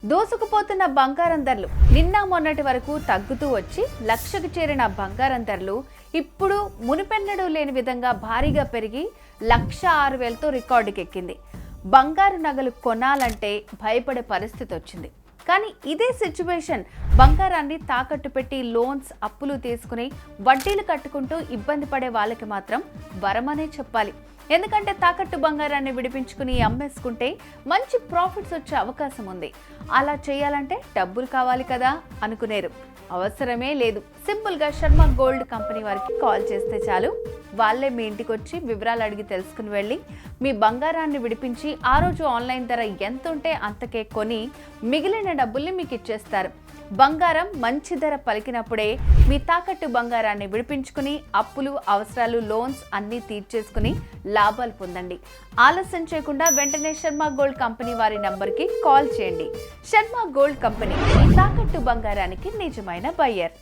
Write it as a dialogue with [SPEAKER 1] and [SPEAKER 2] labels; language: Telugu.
[SPEAKER 1] దూసుకుపోతున్న బంగారం ధరలు నిన్న మొన్నటి వరకు తగ్గుతూ వచ్చి లక్షకు చేరిన బంగారం ధరలు ఇప్పుడు మునిపెన్నడూ లేని విధంగా భారీగా పెరిగి 1,06,000తో రికార్డుకెక్కింది. బంగారు నగలు కొనాలంటే భయపడే పరిస్థితి వచ్చింది. కానీ ఇదే సిచ్యువేషన్ బంగారాన్ని తాకట్టు పెట్టి లోన్స్ అప్పులు తీసుకుని వడ్డీలు కట్టుకుంటూ ఇబ్బంది పడే వాళ్ళకి మాత్రం వరమనే చెప్పాలి. ఎందుకంటే తాకట్టు బంగారాన్ని విడిపించుకుని అమ్మేసుకుంటే మంచి ప్రాఫిట్స్ వచ్చే అవకాశం ఉంది. అలా చేయాలంటే డబ్బులు కావాలి కదా అనుకునేరు. అవసరమే లేదు. సింపుల్గా శర్మ గోల్డ్ కంపెనీ వారికి కాల్ చేస్తే చాలు. వాళ్ళే మీ ఇంటికి వచ్చి వివరాలు అడిగి తెలుసుకుని వెళ్ళి మీ బంగారాన్ని విడిపించి ఆ రోజు ఆన్లైన్ ధర ఎంత ఉంటే అంతకే కొని మిగిలిన డబ్బుల్ని మీకు ఇచ్చేస్తారు. బంగారం మంచి ధర పలికినప్పుడే మీ తాకట్టు బంగారాన్ని విడిపించుకుని అప్పులు, అవసరాలు, లోన్స్ అన్నీ తీర్చేసుకుని లాభాలు పొందండి. ఆలస్యం చేయకుండా వెంటనే శర్మ గోల్డ్ కంపెనీ వారి నంబర్కి కాల్ చేయండి. శర్మ గోల్డ్ కంపెనీ తాకట్టు బంగారానికి నిజమైన బయ్యర్.